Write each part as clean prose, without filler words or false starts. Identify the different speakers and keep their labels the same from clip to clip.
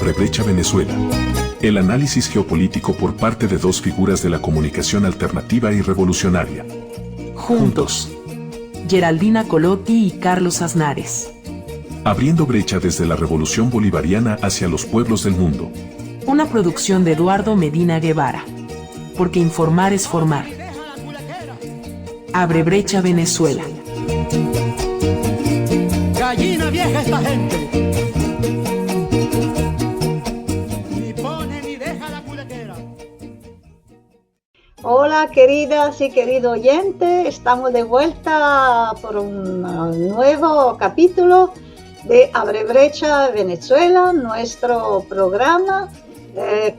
Speaker 1: Abre Brecha Venezuela. El análisis geopolítico por parte de dos figuras de la comunicación alternativa y revolucionaria. Juntos.
Speaker 2: Geraldina Colotti y Carlos Aznares.
Speaker 1: Abriendo brecha desde la revolución bolivariana hacia los pueblos del mundo.
Speaker 2: Una producción de Eduardo Medina Guevara. Porque informar es formar. Abre Brecha Venezuela.
Speaker 3: Gallina vieja esta gente. Ni pone ni deja la culequera.
Speaker 4: Hola queridas y querido oyente, estamos de vuelta por un nuevo capítulo de Abre Brecha Venezuela, nuestro programa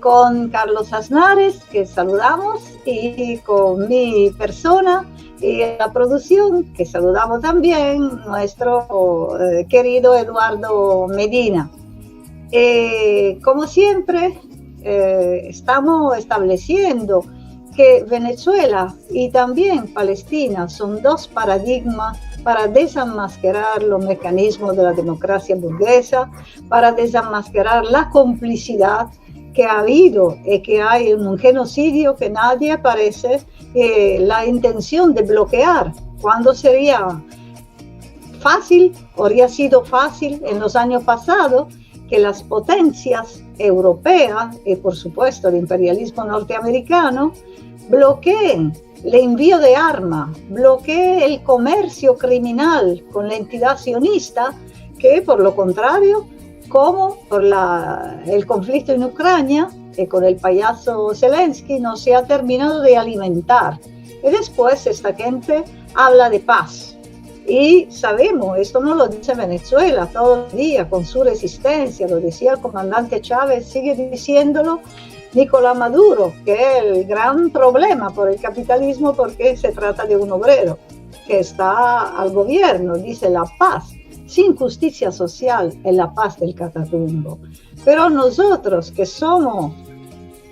Speaker 4: con Carlos Aznares, que saludamos, y con mi persona y la producción, que saludamos también, nuestro querido Eduardo Medina. Como siempre, estamos estableciendo que Venezuela y también Palestina son dos paradigmas para desenmascarar los mecanismos de la democracia burguesa, para desenmascarar la complicidad que ha habido y que hay un genocidio que nadie parece la intención de bloquear, cuando sería fácil, habría sido fácil en los años pasados que las potencias europeas y por supuesto el imperialismo norteamericano bloqueen el envío de armas, bloqueen el comercio criminal con la entidad sionista, que por lo contrario, como por el conflicto en Ucrania, con el payaso Zelensky, no se ha terminado de alimentar. Y después esta gente habla de paz. Y sabemos, esto no lo dice Venezuela todo el día con su resistencia, lo decía el comandante Chávez, sigue diciéndolo Nicolás Maduro, que es el gran problema por el capitalismo, porque se trata de un obrero que está al gobierno, dice la paz. Sin justicia social es la paz del catatumbo. Pero nosotros que somos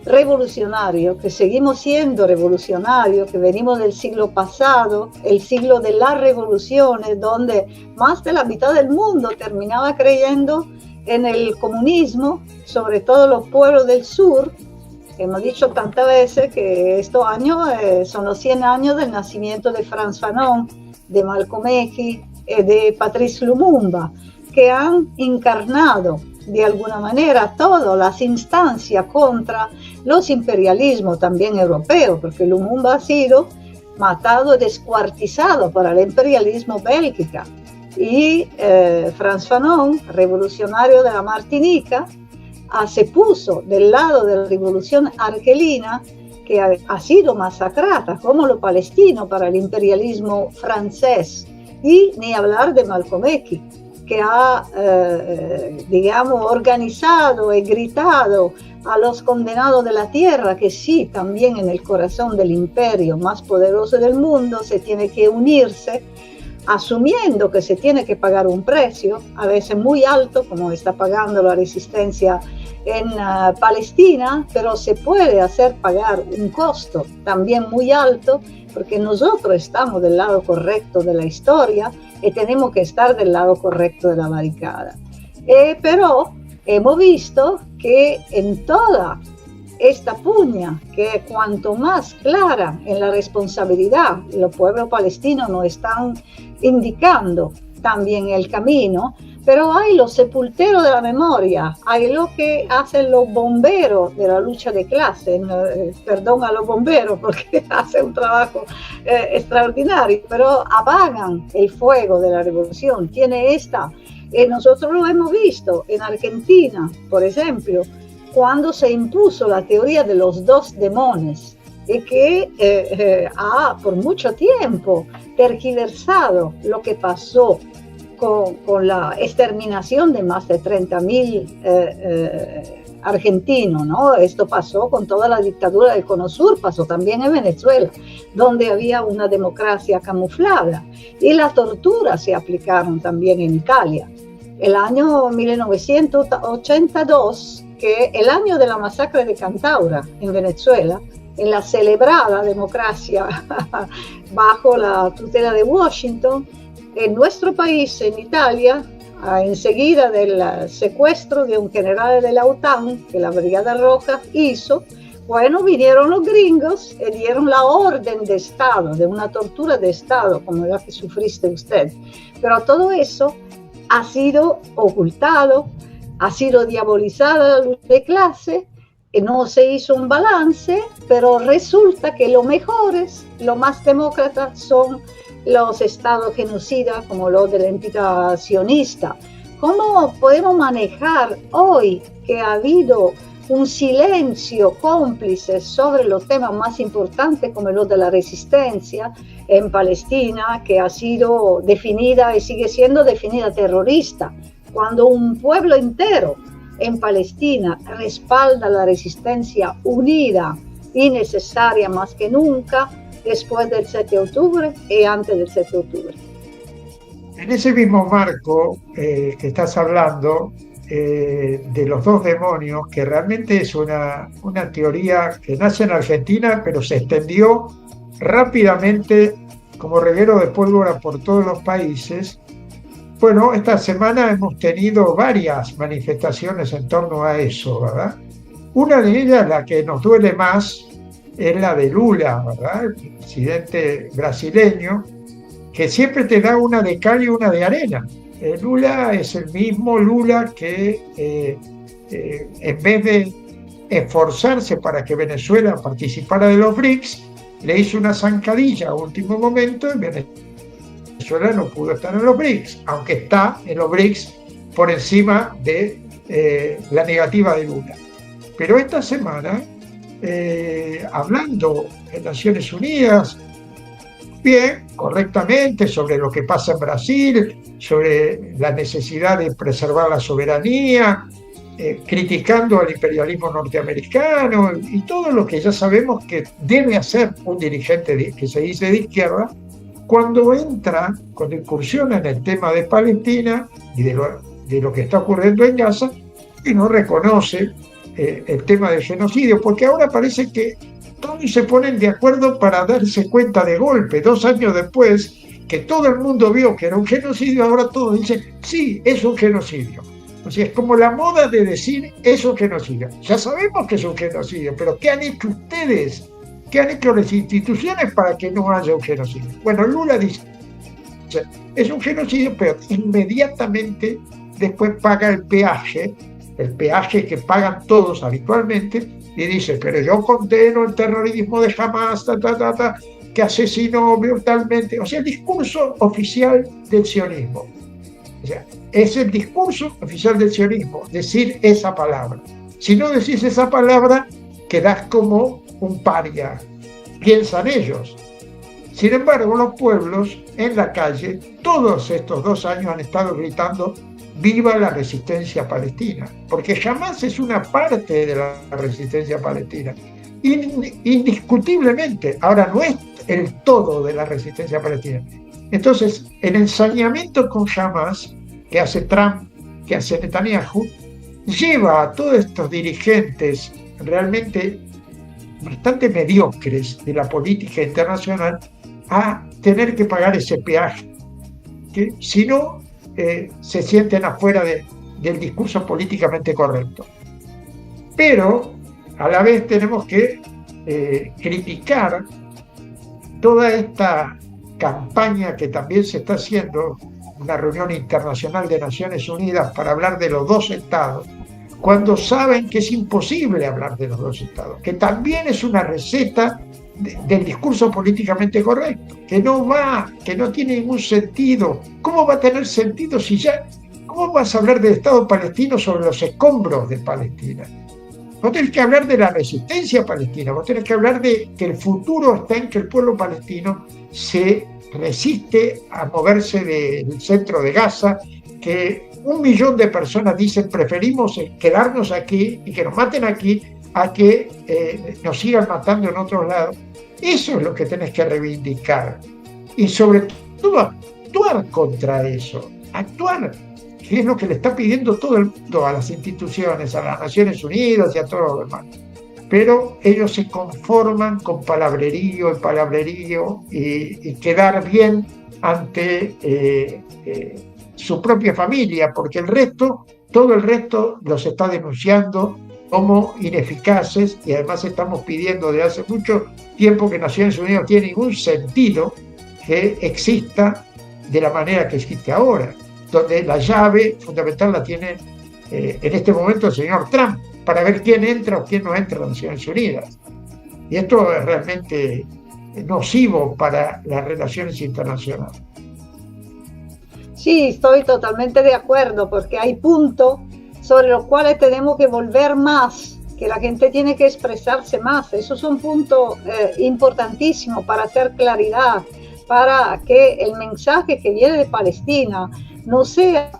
Speaker 4: revolucionarios, que seguimos siendo revolucionarios, que venimos del siglo pasado, el siglo de las revoluciones, donde más de la mitad del mundo terminaba creyendo en el comunismo, sobre todo los pueblos del sur. Hemos dicho tantas veces que estos años son los 100 años del nacimiento de Frantz Fanon, de Malcolm X, de Patrice Lumumba, que han encarnado de alguna manera todas las instancias contra los imperialismos también europeos, porque Lumumba ha sido matado y descuartizado por el imperialismo bélgica. Y Frantz Fanon, revolucionario de la Martinica, se puso del lado de la revolución argelina, que ha sido masacrada como los palestinos para el imperialismo francés. Y ni hablar de Malcolm X, que ha, organizado y gritado a los condenados de la tierra, que sí, también en el corazón del imperio más poderoso del mundo se tiene que unirse, asumiendo que se tiene que pagar un precio, a veces muy alto, como está pagando la resistencia en Palestina, pero se puede hacer pagar un costo también muy alto, porque nosotros estamos del lado correcto de la historia y tenemos que estar del lado correcto de la barricada. Pero hemos visto que en toda esta puña, que cuanto más clara en la responsabilidad, los pueblos palestinos nos están indicando también el camino, pero hay los sepulteros de la memoria, hay lo que hacen los bomberos de la lucha de clase, perdón a los bomberos porque hacen un trabajo extraordinario, pero apagan el fuego de la revolución. Tiene nosotros lo hemos visto en Argentina, por ejemplo, cuando se impuso la teoría de los dos demonios, y que ha por mucho tiempo tergiversado lo que pasó con la exterminación de más de 30.000 argentinos, ¿no? Esto pasó con toda la dictadura del Cono Sur, pasó también en Venezuela, donde había una democracia camuflada, y las torturas se aplicaron también en Italia. El año 1982, que el año de la masacre de Cantaura en Venezuela, en la celebrada democracia bajo la tutela de Washington, en nuestro país, en Italia, enseguida del secuestro de un general de la OTAN que la Brigada Roja hizo, bueno, vinieron los gringos y dieron la orden de Estado, de una tortura de Estado, como la que sufriste usted. Pero todo eso ha sido ocultado, ha sido diabolizada la lucha de clase, y no se hizo un balance, pero resulta que los mejores, los más demócratas, son los estados genocidas, como los de la entidad sionista. ¿Cómo podemos manejar hoy que ha habido un silencio cómplice sobre los temas más importantes como los de la resistencia en Palestina, que ha sido definida y sigue siendo definida terrorista, cuando un pueblo entero en Palestina respalda la resistencia unida y necesaria más que nunca después del 7 de octubre y antes del 7 de octubre?
Speaker 5: En ese mismo marco que estás hablando, de los dos demonios, que realmente es una teoría que nace en Argentina, pero se extendió rápidamente como reguero de pólvora por todos los países. Bueno, esta semana hemos tenido varias manifestaciones en torno a eso, ¿verdad? Una de ellas, la que nos duele más, es la de Lula, ¿verdad? El presidente brasileño, que siempre te da una de cal y una de arena. Lula es el mismo Lula que en vez de esforzarse para que Venezuela participara de los BRICS, le hizo una zancadilla a último momento y Venezuela no pudo estar en los BRICS, aunque está en los BRICS por encima de la negativa de Lula. Pero esta semana, hablando en Naciones Unidas, bien, correctamente, sobre lo que pasa en Brasil, sobre la necesidad de preservar la soberanía, criticando al imperialismo norteamericano y todo lo que ya sabemos que debe hacer un dirigente que se dice de izquierda, cuando incursiona en el tema de Palestina y de lo que está ocurriendo en Gaza, y no reconoce el tema del genocidio, porque ahora parece que todos se ponen de acuerdo para darse cuenta de golpe, 2 años después, que todo el mundo vio que era un genocidio, ahora todos dicen, sí, es un genocidio. O sea, es como la moda de decir, es un genocidio. Ya sabemos que es un genocidio, pero ¿qué han hecho ustedes? ¿Qué han hecho las instituciones para que no haya un genocidio? Bueno, Lula dice, es un genocidio, pero inmediatamente después paga el peaje que pagan todos habitualmente, y dice, pero yo condeno el terrorismo de Hamás, que asesinó brutalmente. O sea, el discurso oficial del sionismo. O sea, es el discurso oficial del sionismo, decir esa palabra. Si no decís esa palabra, quedás como un paria, piensan ellos. Sin embargo, los pueblos en la calle, todos estos 2 años han estado gritando, viva la resistencia palestina, porque Hamás es una parte de la resistencia palestina, indiscutiblemente. Ahora no es el todo de la resistencia palestina. Entonces, el ensañamiento con Hamás que hace Trump, que hace Netanyahu, lleva a todos estos dirigentes realmente bastante mediocres de la política internacional a tener que pagar ese peaje, que si no se sienten afuera del discurso políticamente correcto. Pero a la vez tenemos que criticar toda esta campaña que también se está haciendo, una reunión internacional de Naciones Unidas para hablar de los 2 estados, cuando saben que es imposible hablar de los 2 estados, que también es una receta del discurso políticamente correcto, que no tiene ningún sentido. ¿Cómo va a tener sentido si ya? ¿Cómo vas a hablar del Estado palestino sobre los escombros de Palestina? Vos tenés que hablar de la resistencia palestina, vos tenés que hablar de que el futuro está en que el pueblo palestino se resiste a moverse del centro de Gaza, que 1 millón de personas dicen preferimos quedarnos aquí y que nos maten aquí a que nos sigan matando en otros lados. Eso es lo que tenés que reivindicar. Y sobre todo actuar contra eso. Actuar, que es lo que le está pidiendo todo el mundo a las instituciones, a las Naciones Unidas y a todos los demás. Pero ellos se conforman con palabrerío y quedar bien ante su propia familia, porque el resto, todo el resto los está denunciando como ineficaces, y además estamos pidiendo desde hace mucho tiempo que Naciones Unidas no tiene ningún sentido que exista de la manera que existe ahora, donde la llave fundamental la tiene en este momento el señor Trump, para ver quién entra o quién no entra a las Naciones Unidas. Y esto es realmente nocivo para las relaciones internacionales.
Speaker 4: Sí, estoy totalmente de acuerdo, porque hay puntos sobre los cuales tenemos que volver más, que la gente tiene que expresarse más. Esos son puntos importantísimos para hacer claridad, para que el mensaje que viene de Palestina no sea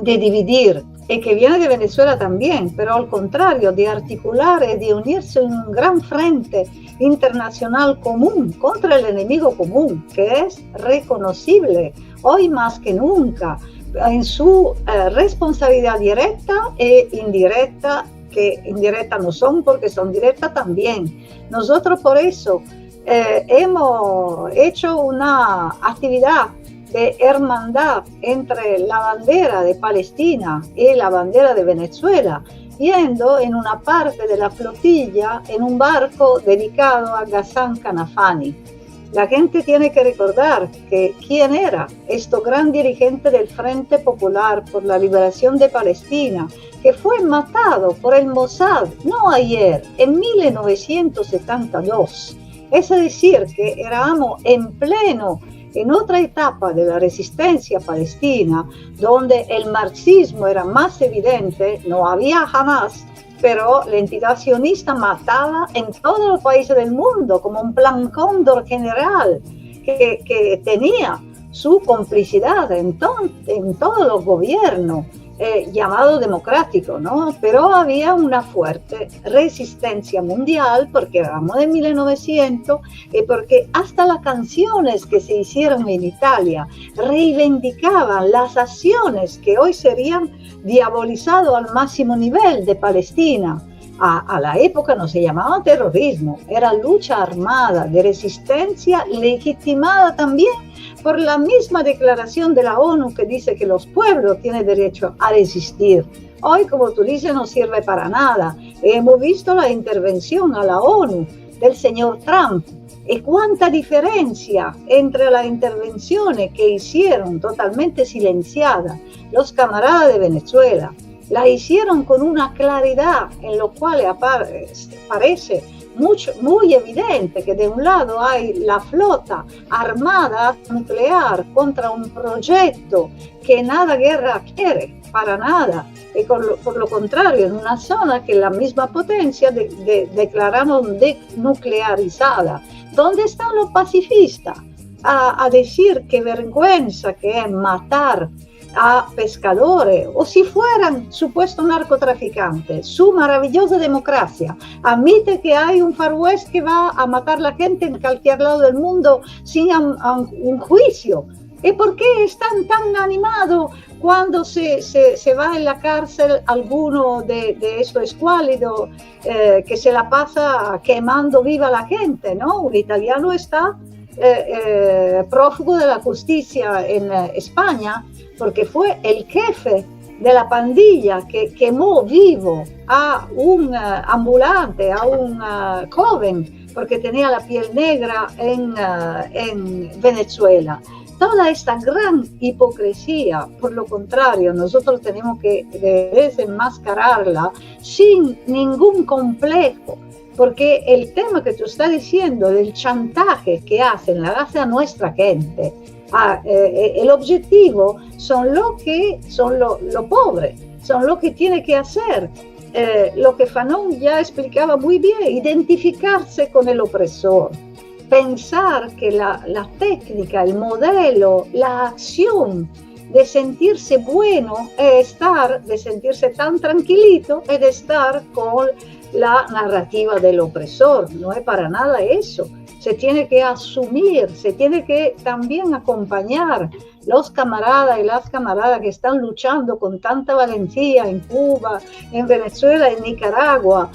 Speaker 4: de dividir, y que viene de Venezuela también, pero al contrario, de articular y de unirse en un gran frente internacional común contra el enemigo común, que es reconocible hoy más que nunca en su responsabilidad directa e indirecta, que indirecta no son porque son directas también. Nosotros por eso hemos hecho una actividad de hermandad entre la bandera de Palestina y la bandera de Venezuela, yendo en una parte de la flotilla en un barco dedicado a Ghassan Kanafani. La gente tiene que recordar que quién era este gran dirigente del Frente Popular por la Liberación de Palestina, que fue matado por el Mossad, no ayer, en 1972. Es decir, que éramos en otra etapa de la resistencia palestina, donde el marxismo era más evidente, no había Hamas, pero la entidad sionista mataba en todos los países del mundo como un plan cóndor general que tenía su complicidad en todos los gobiernos llamados democráticos, ¿no? Pero había una fuerte resistencia mundial porque éramos de 1900 y porque hasta las canciones que se hicieron en Italia reivindicaban las acciones que hoy serían diabolizadas al máximo nivel de Palestina. A la época no se llamaba terrorismo, era lucha armada de resistencia legitimada también por la misma declaración de la ONU que dice que los pueblos tienen derecho a resistir. Hoy, como tú dices, no sirve para nada. Hemos visto la intervención a la ONU del señor Trump. ¿Y cuánta diferencia entre las intervenciones que hicieron totalmente silenciadas los camaradas de Venezuela? La hicieron con una claridad en lo cual parece muy evidente que de un lado hay la flota armada nuclear contra un proyecto que nada guerra quiere, para nada, y por lo contrario, en una zona que la misma potencia declararon denuclearizada. ¿Dónde están los pacifistas a decir qué vergüenza que es matar a pescadores, o si fueran supuestos narcotraficantes? Su maravillosa democracia admite que hay un Far West que va a matar a la gente en cualquier lado del mundo sin un juicio. ¿Y por qué están tan animados cuando se va en la cárcel alguno de estos escuálidos que se la pasa quemando viva la gente, ¿no? Un italiano está prófugo de la justicia en España porque fue el jefe de la pandilla que quemó vivo a un ambulante, a un joven, porque tenía la piel negra en Venezuela. Toda esta gran hipocresía, por lo contrario, nosotros tenemos que desenmascararla sin ningún complejo, porque el tema que tú estás diciendo del chantaje que hacen, la hace a nuestra gente, el objetivo son los pobres, son los que tiene que hacer lo que Fanon ya explicaba muy bien, identificarse con el opresor, pensar que la técnica, el modelo, la acción de sentirse bueno es de sentirse tan tranquilito, es de estar con la narrativa del opresor. No es para nada eso. Se tiene que asumir, se tiene que también acompañar los camaradas y las camaradas que están luchando con tanta valentía en Cuba, en Venezuela, en Nicaragua,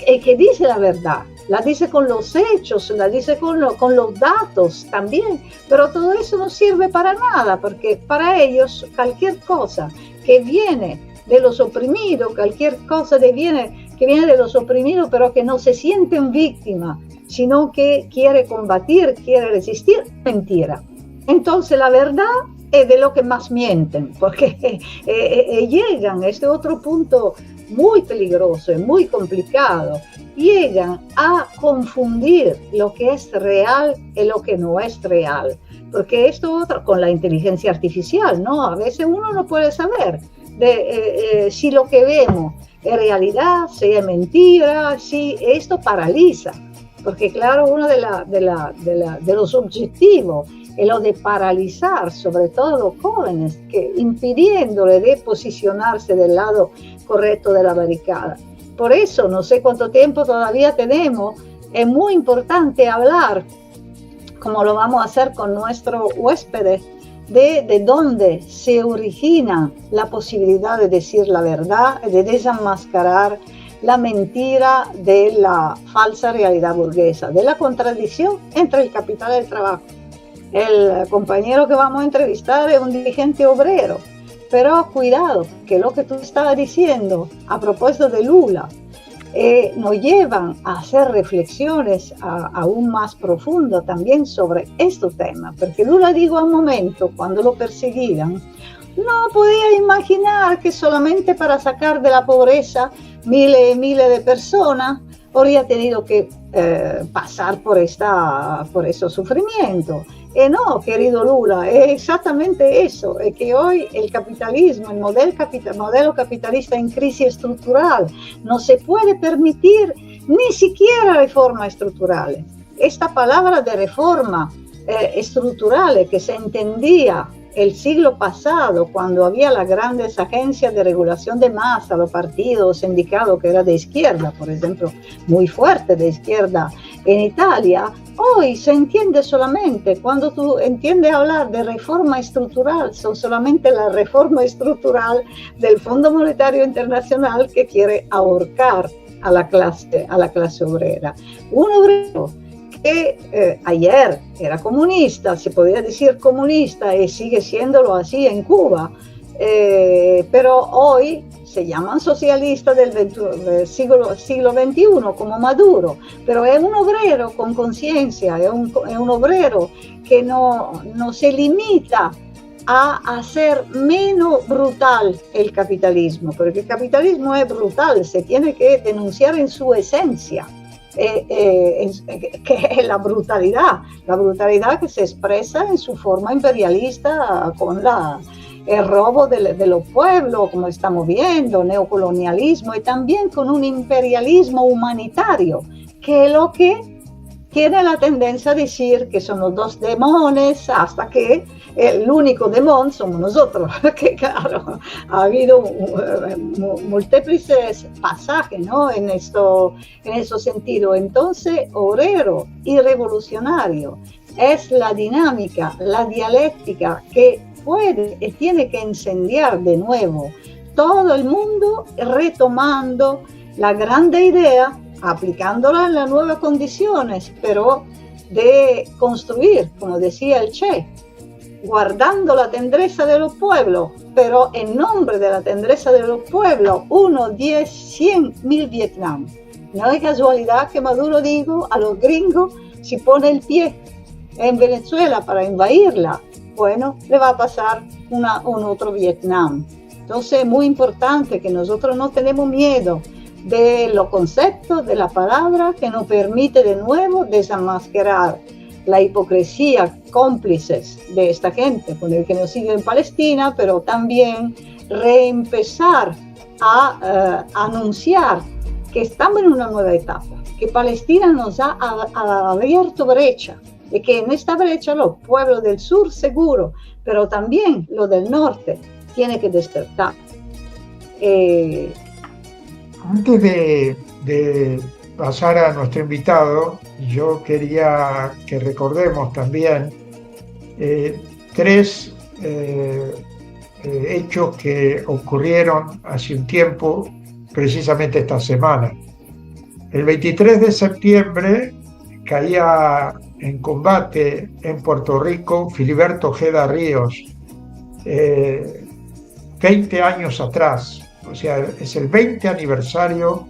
Speaker 4: que dice la verdad. la dice con los hechos, la dice con los datos también, pero todo eso no sirve para nada, porque para ellos cualquier cosa que viene de los oprimidos, cualquier cosa que viene de los oprimidos, pero que no se sienten víctimas, sino que quiere combatir, quiere resistir, mentira. Entonces la verdad es de lo que más mienten, porque llegan, este otro punto muy peligroso y muy complicado, llegan a confundir lo que es real y lo que no es real, porque esto otro con la inteligencia artificial, ¿no? A veces uno no puede saber si lo que vemos es realidad, si es mentira, si esto paraliza, porque claro, uno de los objetivos es lo de paralizar, sobre todo los jóvenes, que impidiéndole de posicionarse del lado correcto de la barricada. Por eso, no sé cuánto tiempo todavía tenemos, es muy importante hablar, como lo vamos a hacer con nuestro huésped, de dónde se origina la posibilidad de decir la verdad, de desenmascarar la mentira de la falsa realidad burguesa, de la contradicción entre el capital y el trabajo. El compañero que vamos a entrevistar es un dirigente obrero, pero cuidado, que lo que tú estabas diciendo a propósito de Lula nos llevan a hacer reflexiones aún más profundas también sobre este tema, porque Lula dijo a un momento, cuando lo perseguían, no podía imaginar que solamente para sacar de la pobreza miles y miles de personas habría tenido que pasar por esos sufrimientos. No, querido Lula, es exactamente eso, es que hoy el capitalismo, el modelo capitalista en crisis estructural, no se puede permitir ni siquiera reformas estructurales. Esta palabra de reforma estructural que se entendía el siglo pasado, cuando había las grandes agencias de regulación de masa, los partidos, sindicatos que eran de izquierda, por ejemplo, muy fuerte de izquierda en Italia, hoy se entiende solamente, cuando tú entiendes hablar de reforma estructural, son solamente la reforma estructural del Fondo Monetario Internacional que quiere ahorcar a la clase obrera. Un obrero que ayer era comunista, se podría decir comunista y sigue siéndolo así en Cuba, pero hoy se llaman socialistas del siglo XXI como Maduro, pero es un obrero con conciencia, es un obrero que no se limita a hacer menos brutal el capitalismo, porque el capitalismo es brutal, se tiene que denunciar en su esencia. Que es la brutalidad que se expresa en su forma imperialista con el robo de los pueblos, como estamos viendo, neocolonialismo, y también con un imperialismo humanitario, que es lo que tiene la tendencia a decir que son los dos demonios, hasta que el único demonio somos nosotros, que claro, ha habido múltiples pasajes, ¿no? en ese sentido. Entonces, obrero y revolucionario es la dinámica, la dialéctica que puede y tiene que incendiar de nuevo todo el mundo, retomando la grande idea, aplicándola en las nuevas condiciones, pero de construir, como decía el Che, guardando la tendreza de los pueblos, pero en nombre de la tendreza de los pueblos, 1, 10, 100, 1000 Vietnam. No es casualidad que Maduro dijo a los gringos, si pone el pie en Venezuela para invadirla, bueno, le va a pasar un otro Vietnam. Entonces es muy importante que nosotros no tenemos miedo de los conceptos, de la palabra, que nos permite de nuevo desenmascarar la hipocresía cómplices de esta gente con el que nos sigue en Palestina, pero también reempezar a anunciar que estamos en una nueva etapa, que Palestina nos ha abierto brecha, y que en esta brecha los pueblos del sur seguro, pero también los del norte, tienen que despertar.
Speaker 5: Antes de pasar a nuestro invitado, yo quería que recordemos también tres hechos que ocurrieron hace un tiempo, precisamente esta semana. El 23 de septiembre caía en combate en Puerto Rico Filiberto Ojeda Ríos, 20 años atrás, o sea, es el 20 aniversario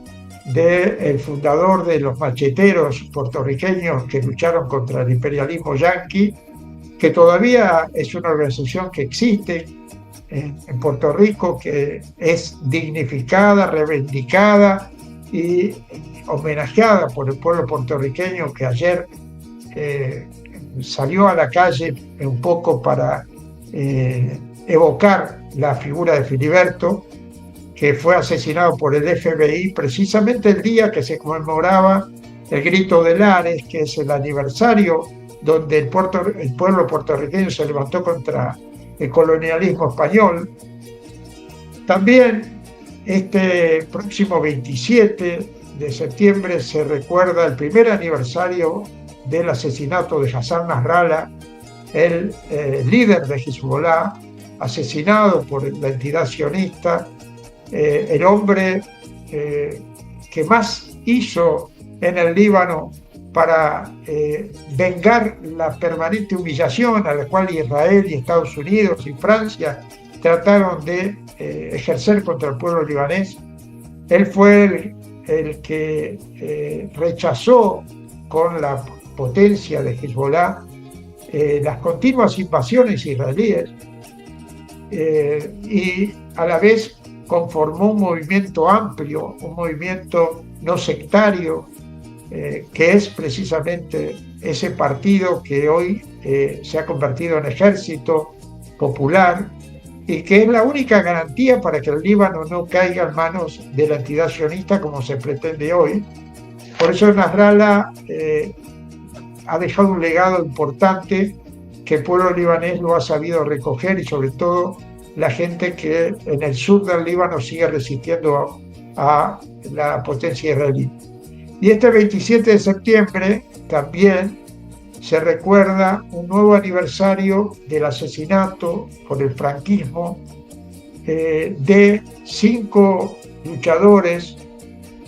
Speaker 5: del fundador de los macheteros puertorriqueños que lucharon contra el imperialismo yanqui, que todavía es una organización que existe en Puerto Rico, que es dignificada, reivindicada y homenajeada por el pueblo puertorriqueño, que ayer salió a la calle un poco para evocar la figura de Filiberto, que fue asesinado por el FBI precisamente el día que se conmemoraba el Grito de Lares, que es el aniversario donde el pueblo puertorriqueño se levantó contra el colonialismo español. También este próximo 27 de septiembre se recuerda el primer aniversario del asesinato de Hassan Nasrallah, el líder de Hezbollah, asesinado por la entidad sionista, el hombre que más hizo en el Líbano para vengar la permanente humillación a la cual Israel y Estados Unidos y Francia trataron de ejercer contra el pueblo libanés. Él fue el que rechazó con la potencia de Hezbollah las continuas invasiones israelíes y a la vez conformó un movimiento amplio, un movimiento no sectario, que es precisamente ese partido que hoy se ha convertido en ejército popular y que es la única garantía para que el Líbano no caiga en manos de la entidad sionista como se pretende hoy. Por eso Nasrallah ha dejado un legado importante que el pueblo libanés lo ha sabido recoger, y sobre todo la gente que en el sur del Líbano sigue resistiendo a la potencia israelí. Y este 27 de septiembre también se recuerda un nuevo aniversario del asesinato por el franquismo de 5 luchadores,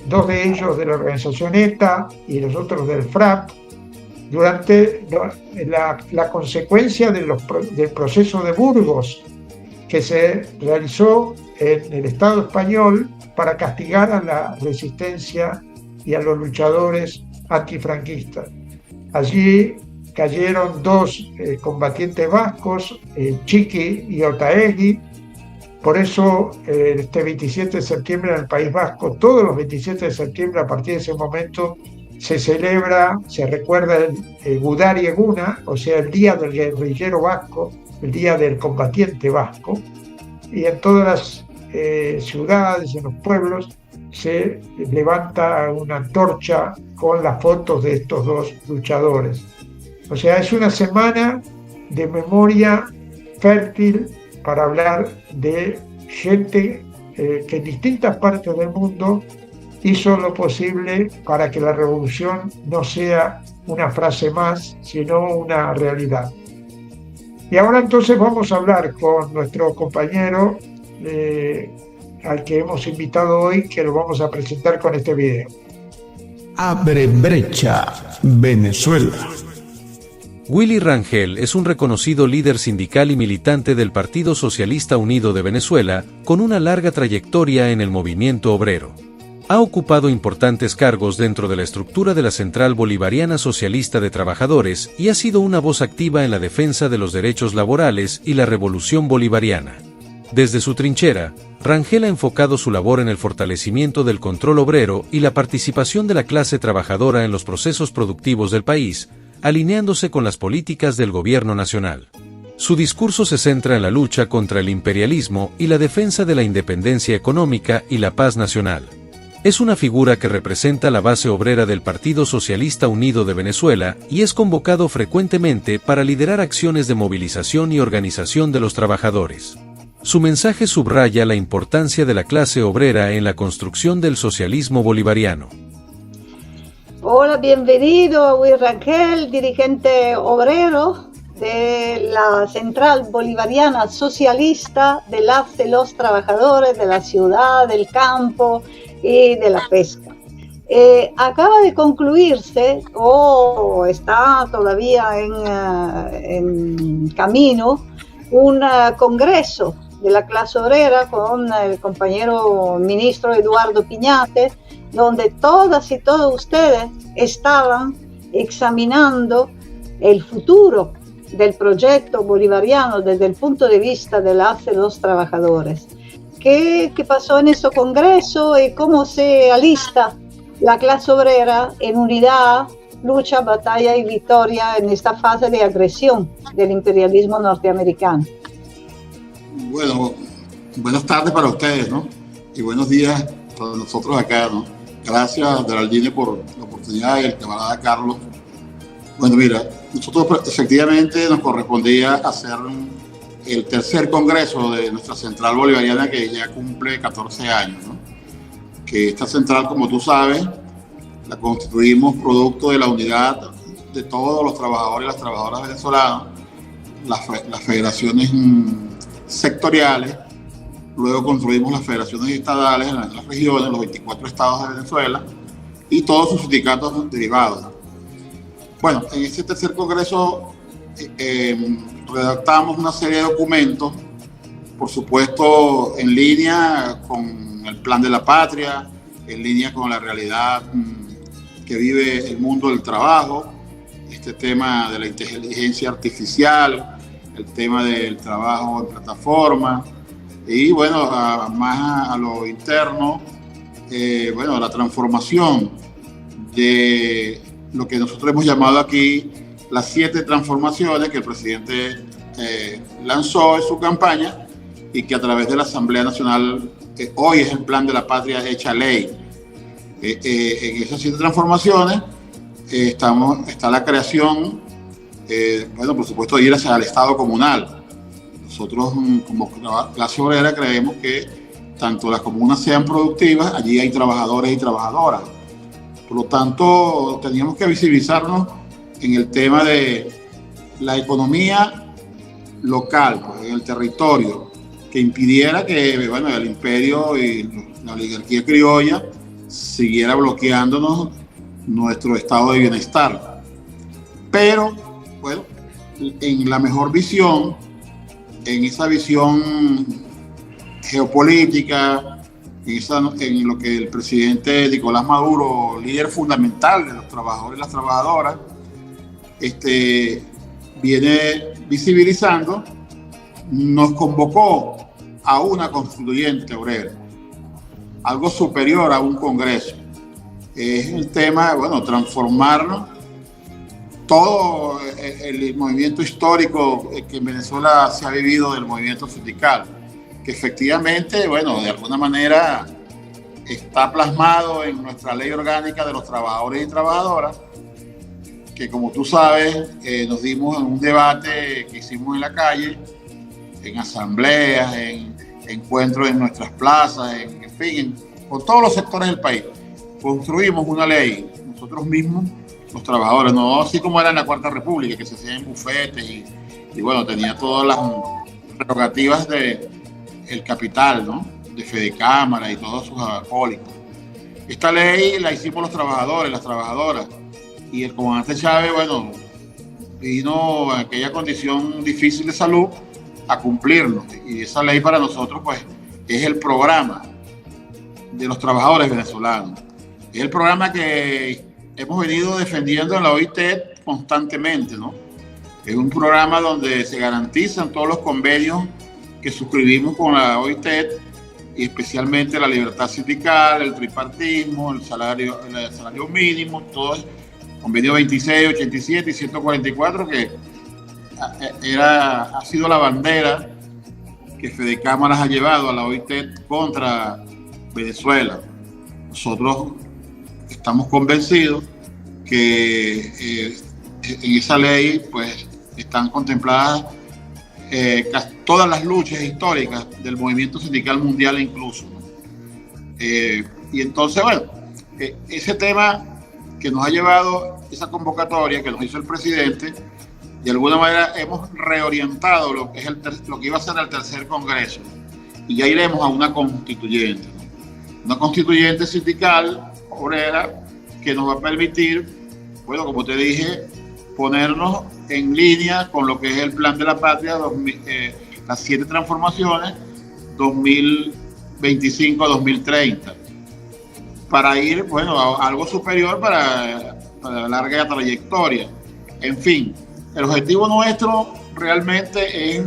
Speaker 5: 2 de ellos de la organización ETA y los otros del FRAP, durante la consecuencia del proceso de Burgos, que se realizó en el Estado español para castigar a la resistencia y a los luchadores antifranquistas. Allí cayeron 2 combatientes vascos, Chiqui y Otaegui. Por eso este 27 de septiembre en el País Vasco, todos los 27 de septiembre a partir de ese momento se celebra, se recuerda el Gudari Eguna, o sea, el Día del Guerrillero Vasco, el Día del Combatiente Vasco, y en todas las ciudades, en los pueblos, se levanta una antorcha con las fotos de estos 2 luchadores. O sea, es una semana de memoria fértil para hablar de gente que en distintas partes del mundo hizo lo posible para que la revolución no sea una frase más, sino una realidad. Y ahora entonces vamos a hablar con nuestro compañero al que hemos invitado hoy, que lo vamos a presentar con este video.
Speaker 6: Abre brecha, Venezuela.
Speaker 7: Willy Rangel es un reconocido líder sindical y militante del Partido Socialista Unido de Venezuela, con una larga trayectoria en el movimiento obrero. Ha ocupado importantes cargos dentro de la estructura de la Central Bolivariana Socialista de Trabajadores y ha sido una voz activa en la defensa de los derechos laborales y la revolución bolivariana. Desde su trinchera, Rangel ha enfocado su labor en el fortalecimiento del control obrero y la participación de la clase trabajadora en los procesos productivos del país, alineándose con las políticas del gobierno nacional. Su discurso se centra en la lucha contra el imperialismo y la defensa de la independencia económica y la paz nacional. Es una figura que representa la base obrera del Partido Socialista Unido de Venezuela y es convocado frecuentemente para liderar acciones de movilización y organización de los trabajadores. Su mensaje subraya la importancia de la clase obrera en la construcción del socialismo bolivariano.
Speaker 4: Hola, bienvenido Willy Rangel, dirigente obrero de la Central Bolivariana Socialista de los trabajadores de la ciudad, del campo y de la pesca. Acaba de concluirse o está todavía en camino un congreso de la clase obrera con el compañero ministro Eduardo Piñate, donde todas y todos ustedes estaban examinando el futuro del proyecto bolivariano desde el punto de vista de la de los trabajadores. ¿Qué pasó en ese congreso y cómo se alista la clase obrera en unidad, lucha, batalla y victoria en esta fase de agresión del imperialismo norteamericano?
Speaker 8: Bueno, buenas tardes para ustedes, ¿no? Y buenos días para nosotros acá, ¿no? Gracias, Geraldine, por la oportunidad y el camarada Carlos. Bueno, mira, nosotros efectivamente nos correspondía hacer el tercer congreso de nuestra central bolivariana, que ya cumple 14 años, ¿no? Que esta central, como tú sabes, la constituimos producto de la unidad de todos los trabajadores y las trabajadoras venezolanas, las federaciones sectoriales, luego construimos las federaciones estadales en las regiones, los 24 estados de Venezuela y todos sus sindicatos derivados. Bueno, en este tercer congreso redactamos una serie de documentos, por supuesto en línea con el Plan de la Patria, en línea con la realidad que vive el mundo del trabajo, este tema de la inteligencia artificial, el tema del trabajo en plataforma y bueno, más a lo interno, bueno, la transformación de lo que nosotros hemos llamado aquí las 7 transformaciones que el presidente lanzó en su campaña y que a través de la Asamblea Nacional hoy es el Plan de la Patria hecha ley. En esas 7 transformaciones está la creación, bueno, por supuesto, de ir hacia el Estado comunal. Nosotros, como clase obrera, creemos que tanto las comunas sean productivas, allí hay trabajadores y trabajadoras. Por lo tanto, teníamos que visibilizarnos en el tema de la economía local, pues, en el territorio, que impidiera que, bueno, el imperio y la oligarquía criolla siguiera bloqueándonos nuestro estado de bienestar. Pero, bueno, en la mejor visión, en esa visión geopolítica, en lo que el presidente Nicolás Maduro, líder fundamental de los trabajadores y las trabajadoras, viene visibilizando, nos convocó a una constituyente obrera, algo superior a un congreso. Es el tema, bueno, transformarnos todo el movimiento histórico que en Venezuela se ha vivido del movimiento sindical, que efectivamente, bueno, de alguna manera está plasmado en nuestra ley orgánica de los trabajadores y trabajadoras, que como tú sabes, nos dimos en un debate que hicimos en la calle, en asambleas, en encuentros en nuestras plazas, en fin, con todos los sectores del país. Construimos una ley, nosotros mismos, los trabajadores, no así como era en la Cuarta República, que se hacía en bufetes y bueno, tenía todas las prerrogativas del capital, ¿no? De Fedecámara y todos sus acólitos. Esta ley la hicimos los trabajadores, las trabajadoras, y el comandante Chávez, bueno, vino en aquella condición difícil de salud a cumplirnos, y esa ley para nosotros, pues, es el programa de los trabajadores venezolanos. Es el programa que hemos venido defendiendo en la OIT constantemente, ¿no? Es un programa donde se garantizan todos los convenios que suscribimos con la OIT, y especialmente la libertad sindical, el tripartismo, el salario mínimo, todo el convenio 26, 87 y 144, que ha sido la bandera que Fedecámaras ha llevado a la OIT contra Venezuela. Nosotros estamos convencidos que en esa ley pues están contempladas todas las luchas históricas del movimiento sindical mundial incluso, ¿no? Y entonces, bueno, ese tema que nos ha llevado, esa convocatoria que nos hizo el presidente, de alguna manera hemos reorientado lo que es lo que iba a ser el tercer congreso, y ya iremos a una constituyente, ¿no? Una constituyente sindical obrera que nos va a permitir, bueno, como te dije, ponernos en línea con lo que es el Plan de la Patria, las 7 transformaciones 2025-2030, para ir, bueno, a algo superior para la larga trayectoria. En fin, el objetivo nuestro realmente es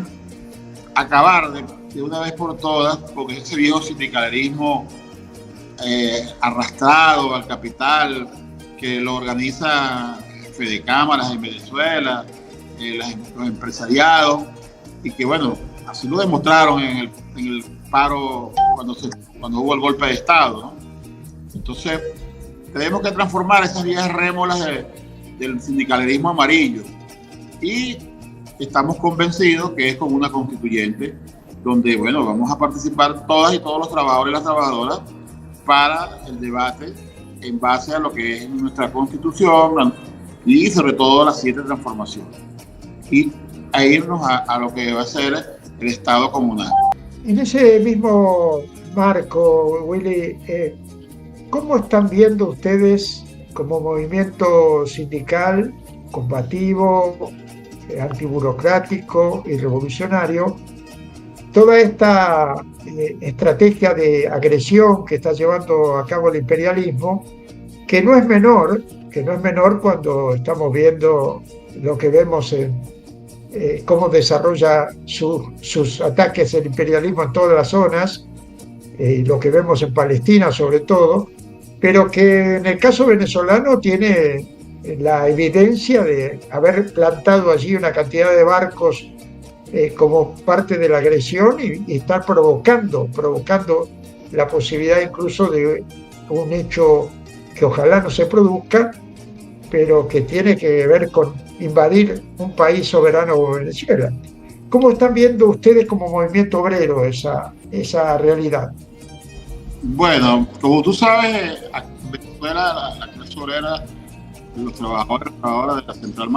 Speaker 8: acabar de una vez por todas con ese viejo sindicalismo arrastrado al capital que lo organiza Fedecámaras en Venezuela, los empresariados, y que bueno, así lo demostraron en el paro cuando hubo el golpe de Estado, ¿no? Entonces tenemos que transformar esas viejas rémoras del sindicalismo amarillo, y estamos convencidos que es con una constituyente donde, bueno, vamos a participar todas y todos los trabajadores y las trabajadoras para el debate en base a lo que es nuestra constitución y sobre todo las 7 transformaciones, y a irnos a lo que va a ser el Estado comunal.
Speaker 5: En ese mismo marco, Willy, ¿cómo están viendo ustedes como movimiento sindical combativo, antiburocrático y revolucionario toda esta estrategia de agresión que está llevando a cabo el imperialismo, que no es menor cuando estamos viendo lo que vemos en cómo desarrolla sus ataques el imperialismo en todas las zonas, lo que vemos en Palestina sobre todo, pero que en el caso venezolano tiene la evidencia de haber plantado allí una cantidad de barcos como parte de la agresión y estar provocando la posibilidad incluso de un hecho que ojalá no se produzca, pero que tiene que ver con invadir un país soberano como Venezuela. ¿Cómo están viendo ustedes como movimiento obrero esa realidad?
Speaker 8: Bueno, como tú sabes, Venezuela, la clase obrera, los trabajadores y trabajadoras de la central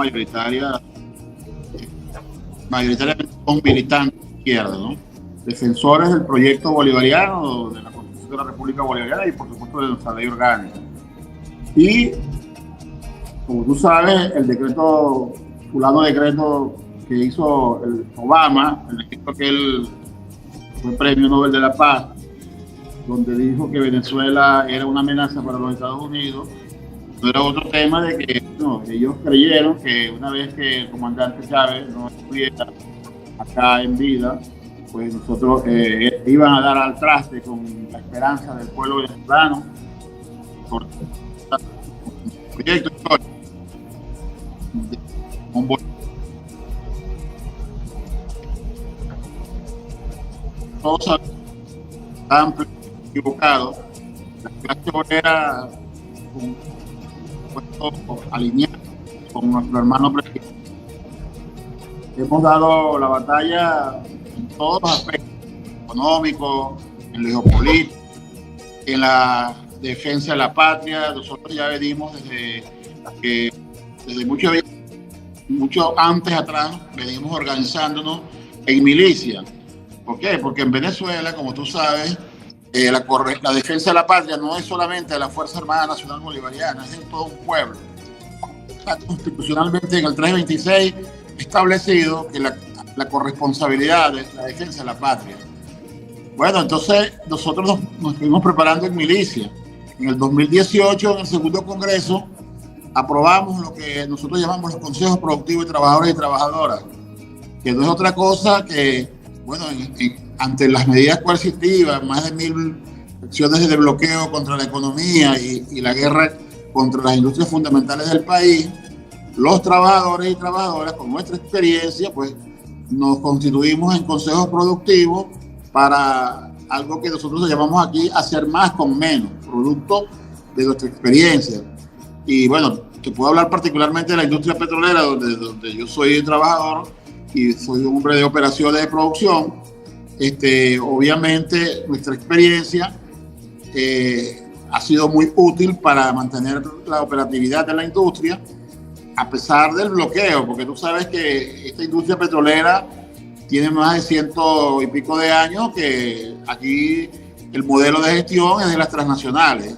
Speaker 8: mayoritariamente son militantes de izquierda, ¿no? Defensores del proyecto bolivariano, de la Constitución de la República Bolivariana y por supuesto de nuestra ley orgánica. Y como tú sabes, el decreto que hizo el Obama, el decreto que él fue Premio Nobel de la Paz, donde dijo que Venezuela era una amenaza para los Estados Unidos, no era otro tema de que ellos creyeron que una vez que el comandante Chávez no estuviera acá en vida, pues nosotros iban a dar al traste con la esperanza del pueblo venezolano por un proyecto histórico. Todos estaban equivocados. La clase obrera alineada con nuestro hermano presidente. Hemos dado la batalla en todos los aspectos, económicos, en lo geopolítico, en la defensa de la patria. Nosotros ya venimos desde mucho antes atrás, venimos organizándonos en milicia. ¿Por qué? Porque en Venezuela, como tú sabes, la defensa de la patria no es solamente de la Fuerza Armada Nacional Bolivariana, es de todo un pueblo. Está constitucionalmente en el 326 establecido que la corresponsabilidad de la defensa de la patria. Bueno, entonces nosotros nos estuvimos preparando en milicia. En el 2018, en el segundo congreso, aprobamos lo que nosotros llamamos los consejos productivos de trabajadores y trabajadoras, que no es otra cosa que, bueno, ante las medidas coercitivas, más de 1000 acciones de bloqueo contra la economía y la guerra contra las industrias fundamentales del país, los trabajadores y trabajadoras, con nuestra experiencia, pues nos constituimos en consejos productivos para algo que nosotros llamamos aquí hacer más con menos, producto de nuestra experiencia. Y bueno, te puedo hablar particularmente de la industria petrolera, donde yo soy trabajador y soy un hombre de operaciones de producción. Obviamente nuestra experiencia ha sido muy útil para mantener la operatividad de la industria a pesar del bloqueo, porque tú sabes que esta industria petrolera tiene más de 100 y pico de años, que aquí el modelo de gestión es de las transnacionales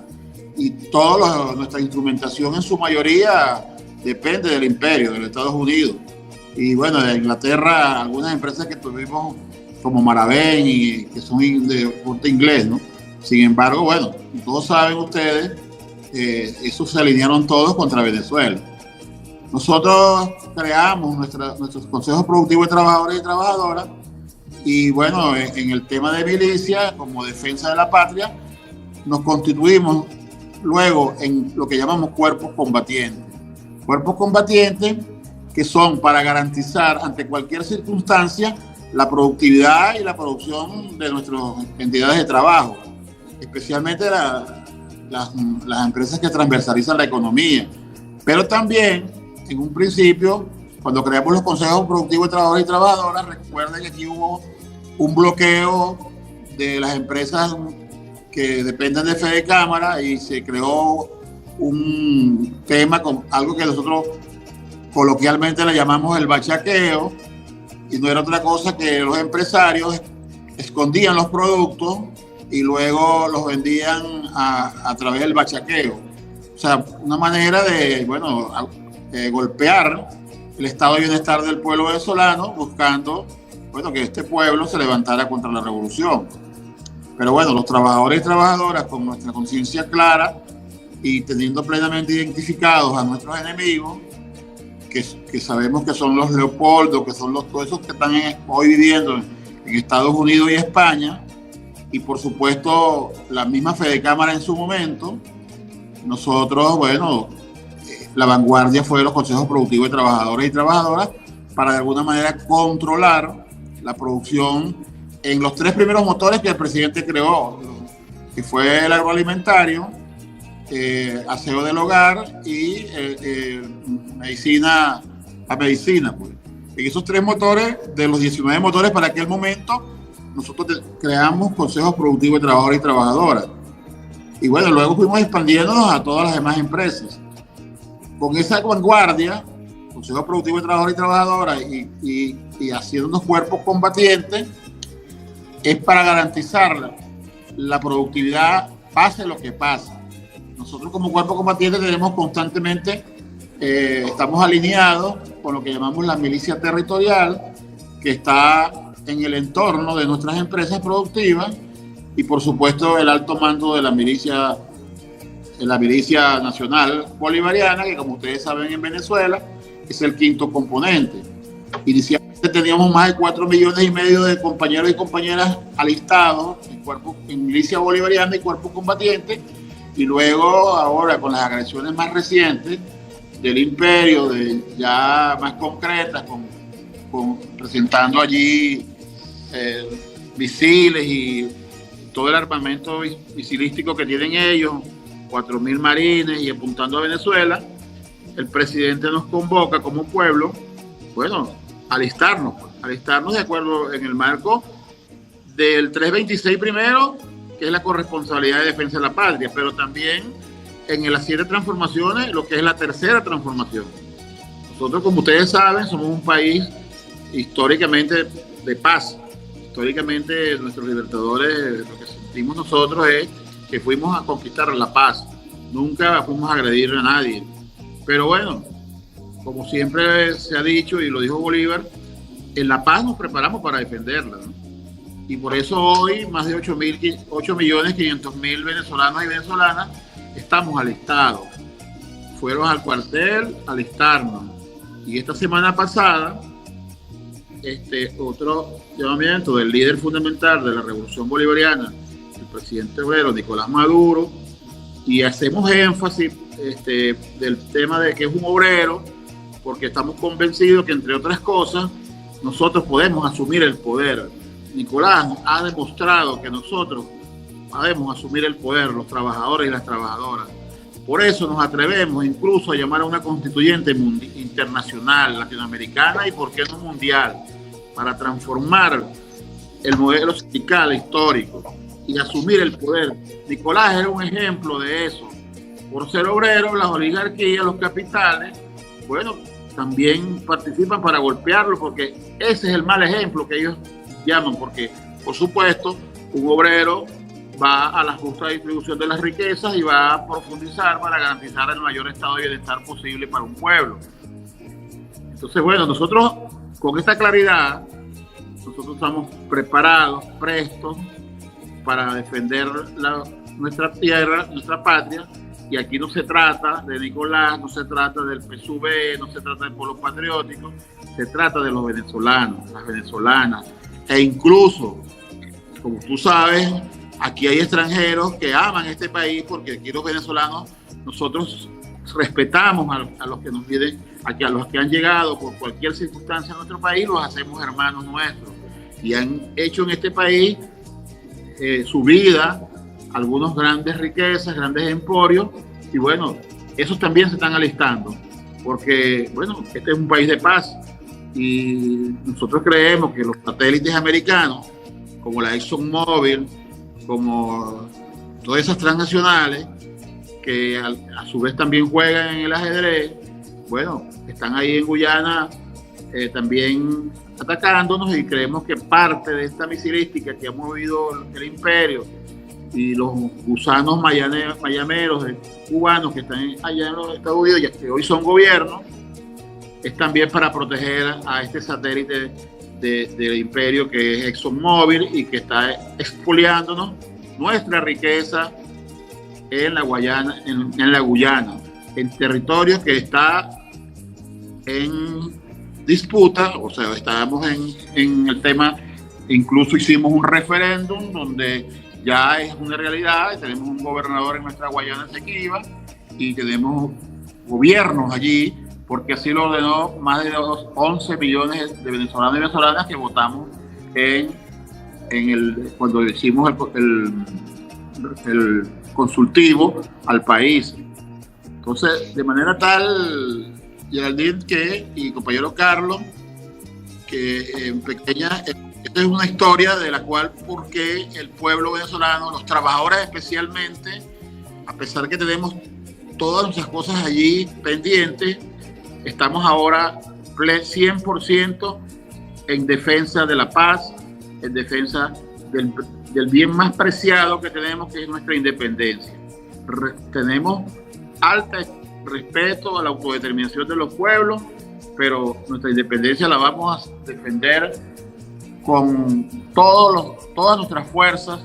Speaker 8: y toda nuestra instrumentación en su mayoría depende del imperio, de los Estados Unidos. Y bueno, de Inglaterra, algunas empresas que tuvimos como Maravén y que son de porte inglés, ¿no? Sin embargo, bueno, todos saben ustedes, esos se alinearon todos contra Venezuela. Nosotros creamos nuestros consejos productivos de trabajadores y trabajadoras y bueno, en el tema de milicia, como defensa de la patria, nos constituimos luego en lo que llamamos cuerpos combatientes. Cuerpos combatientes que son para garantizar ante cualquier circunstancia la productividad y la producción de nuestras entidades de trabajo, especialmente las empresas que transversalizan la economía. Pero también, en un principio, cuando creamos los consejos productivos de trabajadores y trabajadoras, recuerden que aquí hubo un bloqueo de las empresas que dependen de Fede Cámara y se creó un tema con algo que nosotros coloquialmente le llamamos el bachaqueo, y no era otra cosa que los empresarios escondían los productos y luego los vendían a través del bachaqueo. O sea, una manera de, bueno, golpear el estado de bienestar del pueblo venezolano, buscando, bueno, que este pueblo se levantara contra la revolución. Pero bueno, los trabajadores y trabajadoras, con nuestra conciencia clara y teniendo plenamente identificados a nuestros enemigos, que sabemos que son los Leopoldo, que son todos esos que están hoy viviendo en Estados Unidos y España, y por supuesto la misma Fede Cámara en su momento. Nosotros, bueno, la vanguardia fue los consejos productivos de trabajadores y trabajadoras para de alguna manera controlar la producción en los 3 primeros motores que el presidente creó, que fue el agroalimentario, aseo del hogar y medicina. Pues. En esos 3 motores, de los 19 motores para aquel momento, nosotros creamos consejos productivos de trabajadores y trabajadoras. Y bueno, luego fuimos expandiéndonos a todas las demás empresas. Con esa vanguardia, consejos productivos de trabajadores y trabajadoras y haciendo unos cuerpos combatientes, es para garantizar la productividad pase lo que pase. Nosotros como cuerpo combatiente tenemos constantemente, estamos alineados con lo que llamamos la milicia territorial, que está en el entorno de nuestras empresas productivas, y por supuesto el alto mando de la milicia nacional bolivariana, que como ustedes saben en Venezuela es el 5º componente. Inicialmente teníamos más de 4,5 millones de compañeros y compañeras alistados en milicia bolivariana y cuerpo combatiente. Y luego, ahora con las agresiones más recientes del imperio, ya más concretas, presentando allí misiles y todo el armamento misilístico que tienen ellos, 4.000 marines y apuntando a Venezuela, el presidente nos convoca como pueblo, bueno, alistarnos de acuerdo en el marco del 326 primero, que es la corresponsabilidad de defensa de la patria, pero también en las 7 transformaciones, lo que es la tercera transformación. Nosotros, como ustedes saben, somos un país históricamente de paz. Históricamente, nuestros libertadores, lo que sentimos nosotros es que fuimos a conquistar la paz. Nunca fuimos a agredir a nadie. Pero bueno, como siempre se ha dicho y lo dijo Bolívar, en la paz nos preparamos para defenderla, ¿no? Y por eso hoy más de 8.500.000 venezolanos y venezolanas estamos alistados. Fueron al cuartel a alistarnos. Y esta semana pasada, otro llamamiento del líder fundamental de la Revolución Bolivariana, el presidente obrero Nicolás Maduro, y hacemos énfasis del tema de que es un obrero, porque estamos convencidos que, entre otras cosas, nosotros podemos asumir el poder. Nicolás ha demostrado que nosotros podemos asumir el poder, los trabajadores y las trabajadoras. Por eso nos atrevemos incluso a llamar a una constituyente internacional, latinoamericana y por qué no mundial, para transformar el modelo sindical histórico y asumir el poder. Nicolás era un ejemplo de eso. Por ser obrero, las oligarquías, los capitales, bueno, también participan para golpearlo, porque ese es el mal ejemplo que ellos llaman, porque por supuesto un obrero va a la justa distribución de las riquezas y va a profundizar para garantizar el mayor estado de bienestar posible para un pueblo. Entonces, bueno, nosotros con esta claridad, nosotros estamos preparados, prestos para defender nuestra tierra, nuestra patria, y aquí no se trata de Nicolás, no se trata del PSUV, no se trata del Polo Patriótico, se trata de los venezolanos, las venezolanas, e incluso, como tú sabes, aquí hay extranjeros que aman este país, porque aquí los venezolanos, nosotros respetamos a los que nos vienen, a los que han llegado por cualquier circunstancia en nuestro país, los hacemos hermanos nuestros, y han hecho en este país su vida, algunos grandes riquezas, grandes emporios, y bueno, esos también se están alistando, porque bueno, este es un país de paz, y nosotros creemos que los satélites americanos, como la ExxonMobil, como todas esas transnacionales, que a su vez también juegan en el ajedrez, bueno, están ahí en Guyana también atacándonos, y creemos que parte de esta misilística que ha movido el imperio y los gusanos mayameros cubanos que están allá en los Estados Unidos, ya que hoy son gobiernos, es también para proteger a este satélite del imperio que es ExxonMobil, y que está expoliándonos nuestra riqueza en la Guyana, en territorio que está en disputa. O sea, estábamos en el tema, incluso hicimos un referéndum donde ya es una realidad, y tenemos un gobernador en nuestra Guayana Esequiba, y tenemos gobiernos allí, porque así lo ordenó más de 11 millones de venezolanos y venezolanas que votamos cuando hicimos el consultivo al país. Entonces, de manera tal, Geraldine y compañero Carlos, que en pequeña, esta es una historia de la cual, porque el pueblo venezolano, los trabajadores especialmente, a pesar que tenemos todas nuestras cosas allí pendientes, estamos ahora 100% en defensa de la paz, en defensa del bien más preciado que tenemos, que es nuestra independencia. Tenemos alto respeto a la autodeterminación de los pueblos, pero nuestra independencia la vamos a defender con todas nuestras fuerzas.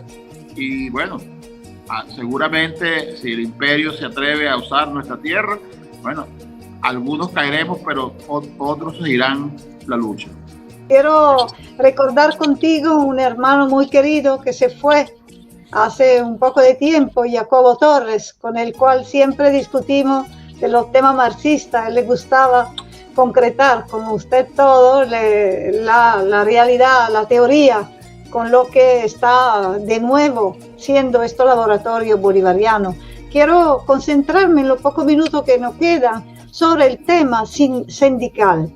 Speaker 8: Y bueno, seguramente si el imperio se atreve a usar nuestra tierra, bueno, algunos caeremos, pero otros seguirán la lucha.
Speaker 4: Quiero recordar contigo un hermano muy querido que se fue hace un poco de tiempo, Jacobo Torres, con el cual siempre discutimos de los temas marxistas. A él le gustaba concretar, como usted todo, la realidad, la teoría, con lo que está de nuevo siendo esto laboratorio bolivariano. Quiero concentrarme en los pocos minutos que nos quedan sobre el tema sindical.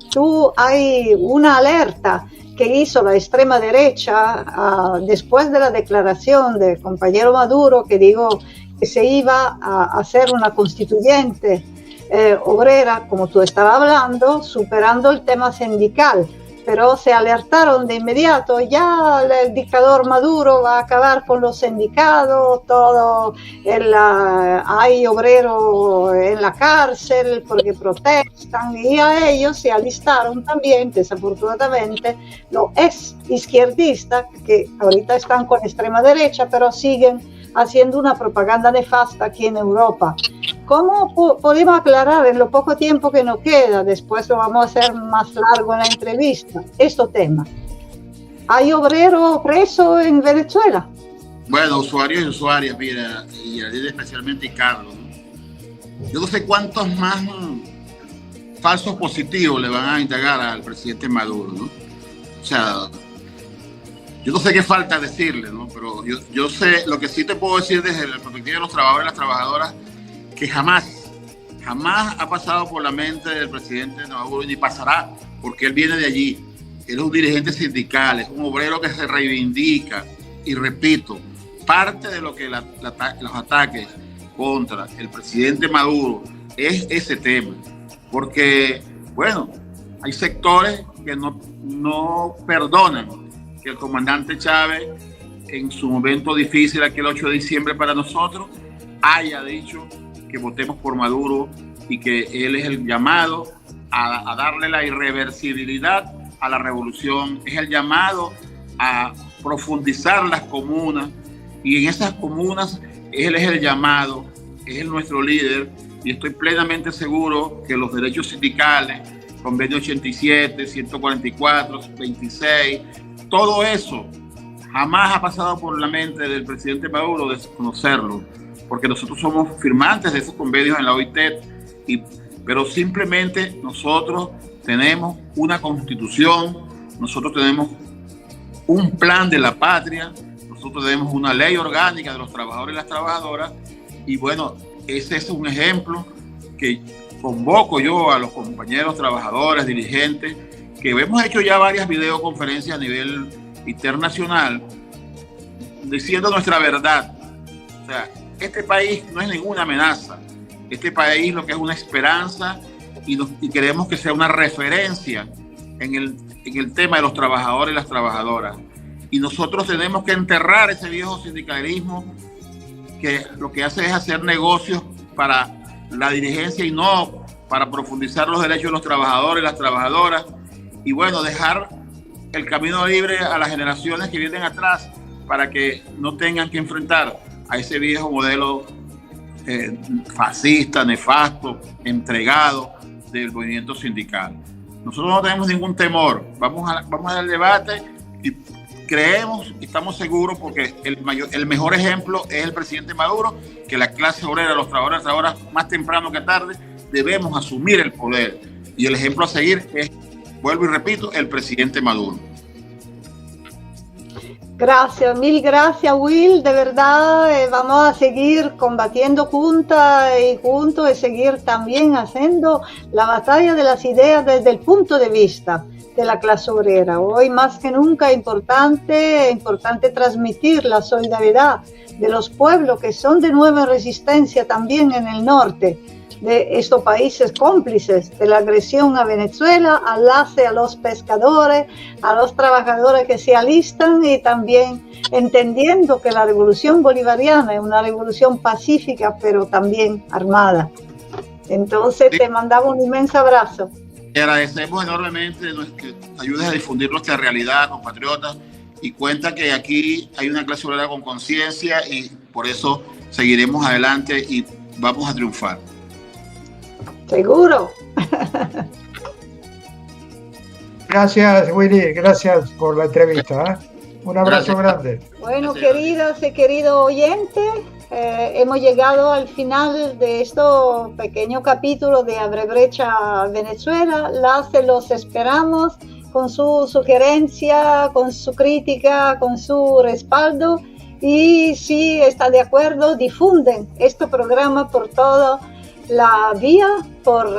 Speaker 4: Hay una alerta que hizo la extrema derecha después de la declaración del compañero Maduro, que dijo que se iba a hacer una constituyente obrera, como tú estabas hablando, superando el tema sindical. Pero se alertaron de inmediato: ya el dictador Maduro va a acabar con los sindicatos, hay obreros en la cárcel porque protestan, y a ellos se alistaron también, desafortunadamente, los ex izquierdistas que ahorita están con extrema derecha, pero siguen haciendo una propaganda nefasta aquí en Europa. ¿Cómo podemos aclarar en lo poco tiempo que nos queda? Después lo vamos a hacer más largo en la entrevista. Estos temas. ¿Hay obreros presos en Venezuela?
Speaker 8: Bueno, usuarios y usuarias, mira, y especialmente Carlos, ¿no? Yo no sé cuántos más falsos positivos le van a indagar al presidente Maduro, ¿no? O sea, yo no sé qué falta decirle, ¿no? Pero yo sé, lo que sí te puedo decir desde la perspectiva de los trabajadores y las trabajadoras, que jamás ha pasado por la mente del presidente Maduro, ni pasará, porque él viene de allí. Él es un dirigente sindical, es un obrero que se reivindica. Y repito, parte de lo que los ataques contra el presidente Maduro es ese tema. Porque, bueno, hay sectores que no perdonan que el comandante Chávez en su momento difícil, aquel 8 de diciembre para nosotros, haya dicho que votemos por Maduro y que él es el llamado a darle la irreversibilidad a la revolución, es el llamado a profundizar las comunas, y en esas comunas él es el llamado, es nuestro líder, y estoy plenamente seguro que los derechos sindicales, convenio 87, 144, 26, todo eso jamás ha pasado por la mente del presidente Maduro desconocerlo, porque nosotros somos firmantes de esos convenios en la OIT, pero simplemente nosotros tenemos una constitución, nosotros tenemos un plan de la patria, nosotros tenemos una ley orgánica de los trabajadores y las trabajadoras, y bueno, ese es un ejemplo que convoco yo a los compañeros trabajadores, dirigentes, que hemos hecho ya varias videoconferencias a nivel internacional, diciendo nuestra verdad. O sea, este país no es ninguna amenaza, este país lo que es una esperanza, y queremos que sea una referencia en el tema de los trabajadores y las trabajadoras. Y nosotros tenemos que enterrar ese viejo sindicalismo que lo que hace es hacer negocios para la dirigencia y no para profundizar los derechos de los trabajadores y las trabajadoras. Y bueno, dejar el camino libre a las generaciones que vienen atrás para que no tengan que enfrentar a ese viejo modelo fascista, nefasto, entregado del movimiento sindical. Nosotros no tenemos ningún temor, vamos al debate y creemos y estamos seguros, porque el mejor ejemplo es el presidente Maduro, que la clase obrera, los trabajadores, ahora más temprano que tarde, debemos asumir el poder, y el ejemplo a seguir es, vuelvo y repito, el presidente Maduro.
Speaker 4: Gracias, mil gracias, Will. De verdad, vamos a seguir combatiendo juntos y seguir también haciendo la batalla de las ideas desde el punto de vista de la clase obrera. Hoy más que nunca es importante transmitir la solidaridad de los pueblos que son de nueva resistencia también en el norte, de estos países cómplices de la agresión a Venezuela, enlace a los pescadores, a los trabajadores que se alistan, y también entendiendo que la revolución bolivariana es una revolución pacífica, pero también armada. Entonces te mandamos un inmenso abrazo.
Speaker 8: Te agradecemos enormemente que ayudes a difundir nuestra realidad, compatriotas, y cuenta que aquí hay una clase obrera con conciencia, y por eso seguiremos adelante y vamos a triunfar.
Speaker 4: Seguro.
Speaker 5: Gracias, Willy, gracias por la entrevista. Un abrazo grande.
Speaker 4: Bueno, queridas y queridos oyentes, hemos llegado al final de este pequeño capítulo de Abre Brecha Venezuela. Los esperamos con su sugerencia, con su crítica, con su respaldo, y si está de acuerdo, difunden este programa por todo la vía, por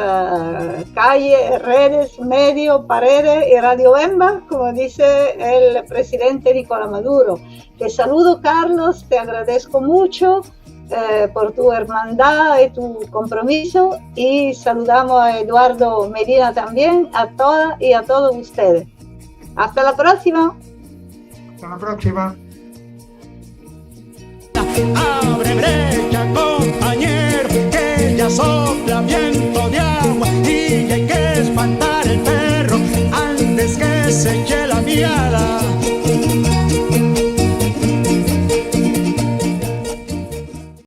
Speaker 4: calle, redes, medios, paredes y Radio Bemba, como dice el presidente Nicolás Maduro. Te saludo, Carlos, te agradezco mucho por tu hermandad y tu compromiso, y saludamos a Eduardo Medina también, a todas y a todos ustedes. Hasta la próxima.
Speaker 5: Hasta la próxima.
Speaker 3: Abre brecha, compañero, que ya sopla viento de agua, y hay que espantar el perro antes que se eche la miada.